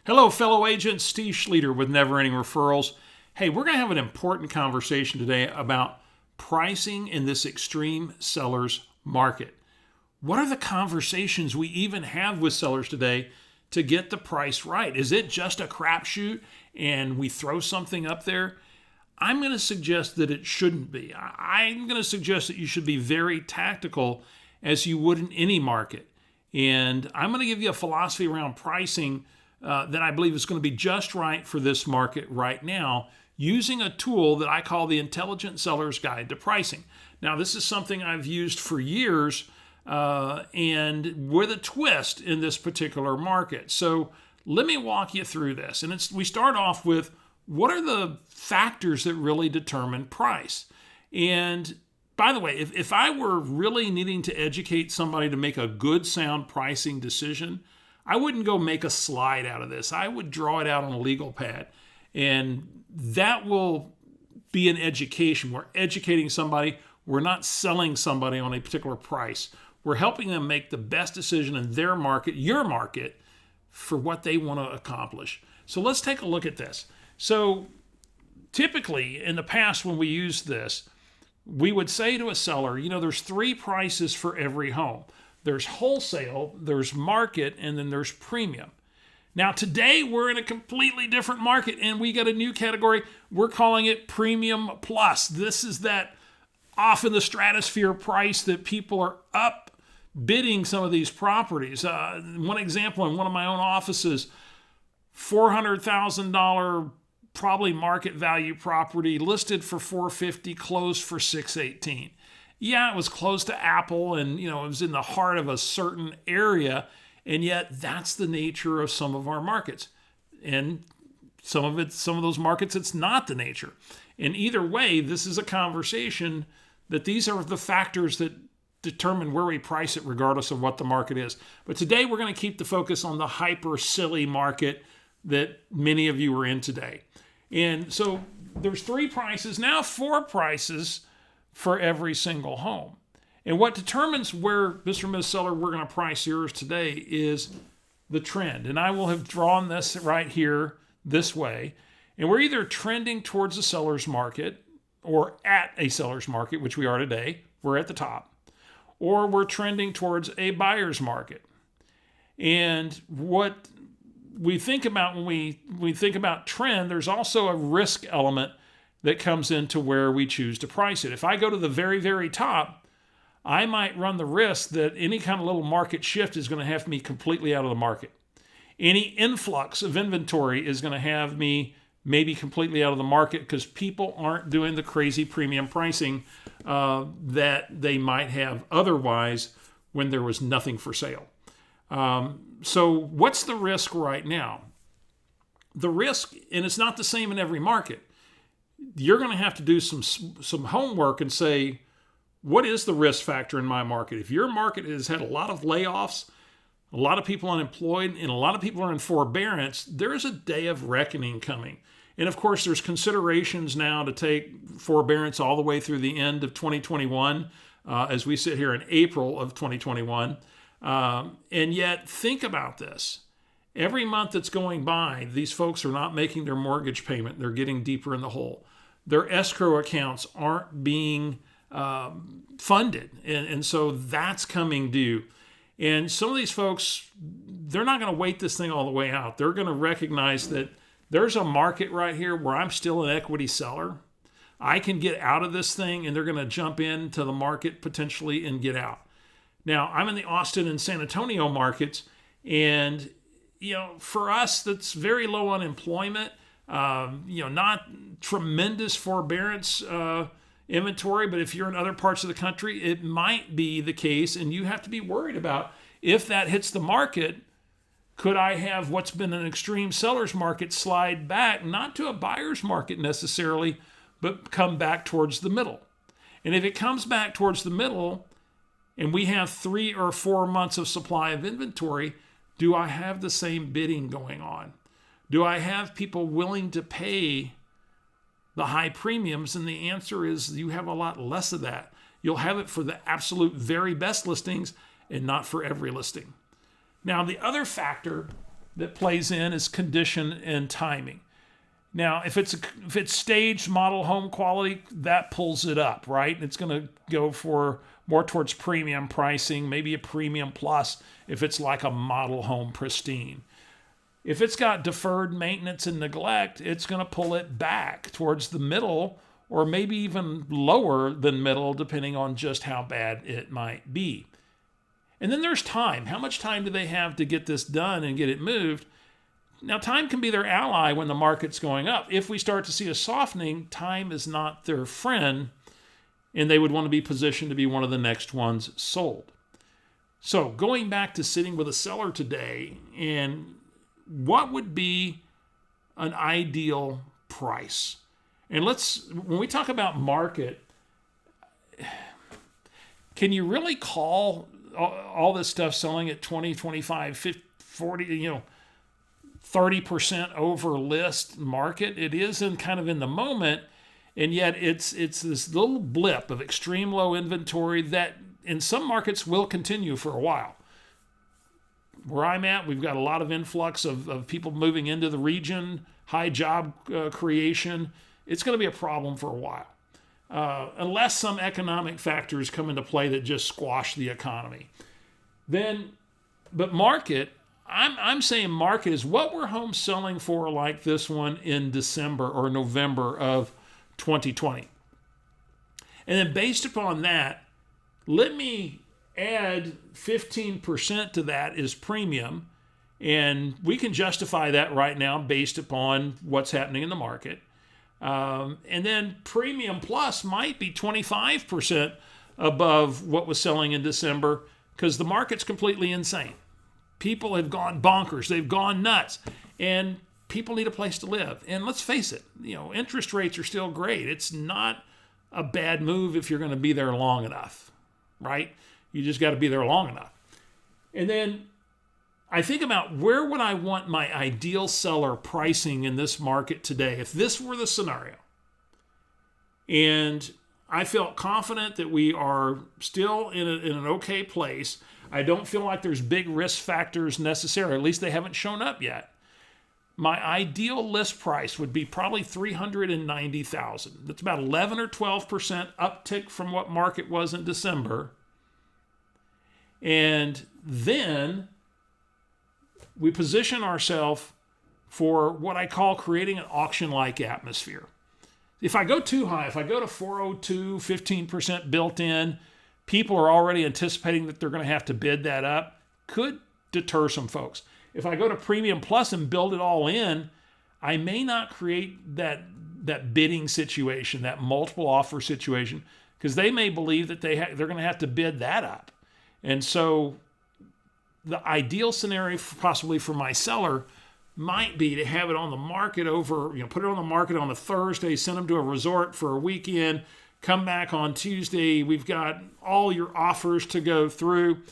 Hello, fellow agents. Steve Schlueter with Never Ending Referrals. Hey, we're going to have an important conversation today about pricing in this extreme seller's market. What are the conversations we even have with sellers today to get the price right? Is it just a crapshoot and we throw something up there? I'm going to suggest that it shouldn't be. I'm going to suggest that you should be very tactical as you would in any market. And I'm going to give you a philosophy around pricing that I believe is going to be just right for this market right now, using a tool that I call the Intelligent Seller's Guide to Pricing. Now, this is something I've used for years and with a twist in this particular market. So let me walk you through this. And we start off with, what are the factors that really determine price? And by the way, if I were really needing to educate somebody to make a good, sound pricing decision, I wouldn't go make a slide out of this. I would draw it out on a legal pad. And that will be an education. We're educating somebody. We're not selling somebody on a particular price. We're helping them make the best decision in their market, your market, for what they want to accomplish. So let's take a look at this. So typically in the past when we used this, we would say to a seller, there's three prices for every home. There's wholesale, there's market, and then there's premium. Now today we're in a completely different market and we got a new category. We're calling it Premium Plus. This is that off in the stratosphere price that people are up bidding some of these properties. One example in one of my own offices, $400,000 probably market value property listed for $450,000, closed for $618,000. Yeah, it was close to Apple and, it was in the heart of a certain area. And yet that's the nature of some of our markets. And some of those markets, it's not the nature. And either way, this is a conversation that these are the factors that determine where we price it regardless of what the market is. But today we're going to keep the focus on the hyper silly market that many of you are in today. And so there's three prices, now four prices for every single home. And what determines where, Mr. and Ms. Seller, we're going to price yours today is the trend. And I will have drawn this right here this way. And we're either trending towards a seller's market or at a seller's market, which we are today. We're at the top. Or we're trending towards a buyer's market. And what we think about when we think about trend, there's also a risk element that comes into where we choose to price it. If I go to the very, very top, I might run the risk that any kind of little market shift is going to have me completely out of the market. Any influx of inventory is going to have me maybe completely out of the market because people aren't doing the crazy premium pricing that they might have otherwise when there was nothing for sale. So what's the risk right now? The risk, and it's not the same in every market. You're going to have to do some homework and say, what is the risk factor in my market? If your market has had a lot of layoffs, a lot of people unemployed, and a lot of people are in forbearance, there is a day of reckoning coming. And of course, there's considerations now to take forbearance all the way through the end of 2021, as we sit here in April of 2021. And yet, think about this. Every month that's going by, these folks are not making their mortgage payment. They're getting deeper in the hole. Their escrow accounts aren't being funded. And so that's coming due. And some of these folks, they're not going to wait this thing all the way out. They're going to recognize that there's a market right here where I'm still an equity seller. I can get out of this thing, and they're going to jump into the market potentially and get out. Now, I'm in the Austin and San Antonio markets, and for us, that's very low unemployment. Not tremendous forbearance inventory, but if you're in other parts of the country, it might be the case, and you have to be worried about if that hits the market. Could I have what's been an extreme seller's market slide back, not to a buyer's market necessarily, but come back towards the middle? And if it comes back towards the middle, and we have 3 or 4 months of supply of inventory, do I have the same bidding going on? Do I have people willing to pay the high premiums? And the answer is you have a lot less of that. You'll have it for the absolute very best listings and not for every listing. Now, the other factor that plays in is condition and timing. Now, if it's staged model home quality, that pulls it up, right? It's going to go for more towards premium pricing, maybe a premium plus if it's like a model home pristine. If it's got deferred maintenance and neglect, it's going to pull it back towards the middle or maybe even lower than middle, depending on just how bad it might be. And then there's time. How much time do they have to get this done and get it moved? Now, time can be their ally when the market's going up. If we start to see a softening, time is not their friend, and they would want to be positioned to be one of the next ones sold. So going back to sitting with a seller today, and what would be an ideal price? And when we talk about market, can you really call all this stuff selling at 20, 25, 50, 40, 30% over list market? It is kind of in the moment, and yet it's this little blip of extreme low inventory that in some markets will continue for a while. Where I'm at, we've got a lot of influx of people moving into the region, high job creation. It's going to be a problem for a while, unless some economic factors come into play that just squash the economy. But market, I'm saying market is what were homes selling for like this one in December or November of 2020. And then based upon that, let me add 15% to that is premium. And we can justify that right now based upon what's happening in the market. And then premium plus might be 25% above what was selling in December because the market's completely insane. People have gone bonkers. They've gone nuts. And people need a place to live. And let's face it, interest rates are still great. It's not a bad move if you're going to be there long enough, right? You just got to be there long enough. And then I think about where would I want my ideal seller pricing in this market today if this were the scenario. And I felt confident that we are still in an okay place. I don't feel like there's big risk factors necessary. At least they haven't shown up yet. My ideal list price would be probably $390,000. That's about 11 or 12% uptick from what market was in December. And then we position ourselves for what I call creating an auction-like atmosphere. If I go too high, if I go to 402, 15% built in, people are already anticipating that they're going to have to bid that up, could deter some folks. If I go to premium plus and build it all in, I may not create that bidding situation, that multiple offer situation, because they may believe that they're going to have to bid that up. And so the ideal scenario possibly for my seller might be to have it on the market put it on the market on a Thursday, send them to a resort for a weekend, come back on Tuesday. We've got all your offers to go through,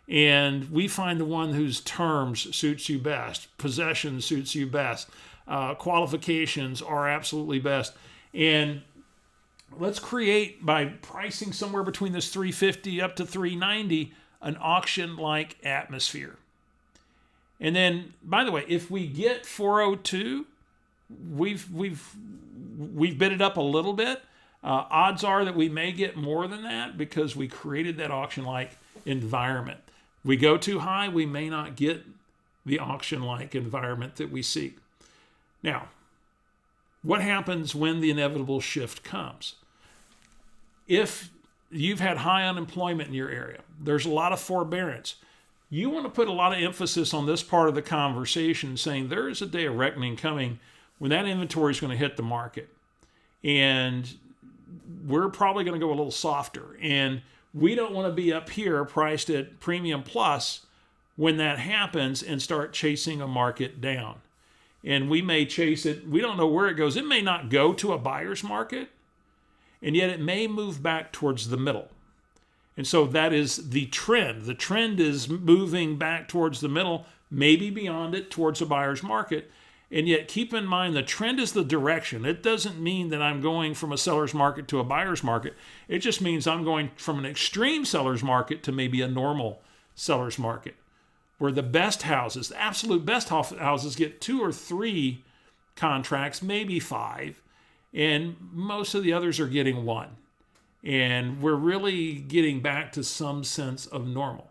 and we find the one whose terms suits you best, possession suits you best, qualifications are absolutely best. And let's create, by pricing somewhere between this $350 up to $390, an auction-like atmosphere. And then, by the way, if we get 402, we've bid it up a little bit. Odds are that we may get more than that because we created that auction-like environment. We go too high, we may not get the auction-like environment that we seek. Now, what happens when the inevitable shift comes? If you've had high unemployment in your area, there's a lot of forbearance. You want to put a lot of emphasis on this part of the conversation, saying there is a day of reckoning coming when that inventory is going to hit the market. And we're probably going to go a little softer. And we don't want to be up here priced at premium plus when that happens and start chasing a market down. And we may chase it. We don't know where it goes. It may not go to a buyer's market, and yet it may move back towards the middle. And so that is the trend. The trend is moving back towards the middle, maybe beyond it, towards a buyer's market. And yet keep in mind the trend is the direction. It doesn't mean that I'm going from a seller's market to a buyer's market. It just means I'm going from an extreme seller's market to maybe a normal seller's market. where the best houses, the absolute best houses, get 2 or 3 contracts, maybe 5, and most of the others are getting 1. And we're really getting back to some sense of normal.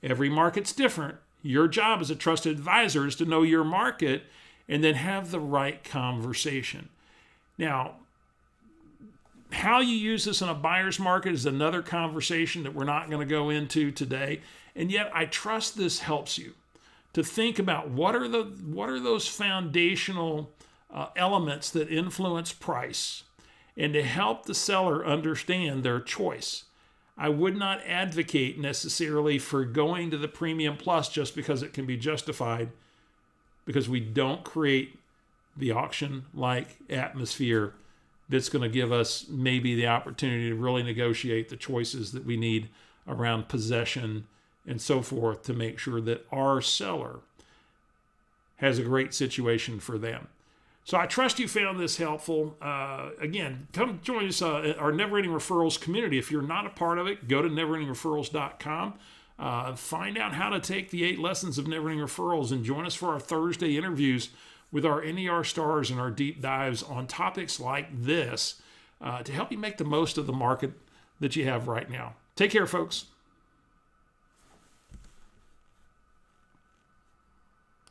Every market's different. Your job as a trusted advisor is to know your market and then have the right conversation. Now, how you use this in a buyer's market is another conversation that we're not going to go into today. And yet I trust this helps you to think about what are those foundational elements that influence price, and to help the seller understand their choice. I would not advocate necessarily for going to the Premium Plus just because it can be justified, because we don't create the auction-like atmosphere that's going to give us maybe the opportunity to really negotiate the choices that we need around possession and so forth to make sure that our seller has a great situation for them. So I trust you found this helpful. Again, come join us at our Never Ending Referrals community. If you're not a part of it, go to neverendingreferrals.com. Find out how to take the 8 lessons of Never Ending Referrals and join us for our Thursday interviews with our NER stars and our deep dives on topics like this to help you make the most of the market that you have right now. Take care, folks.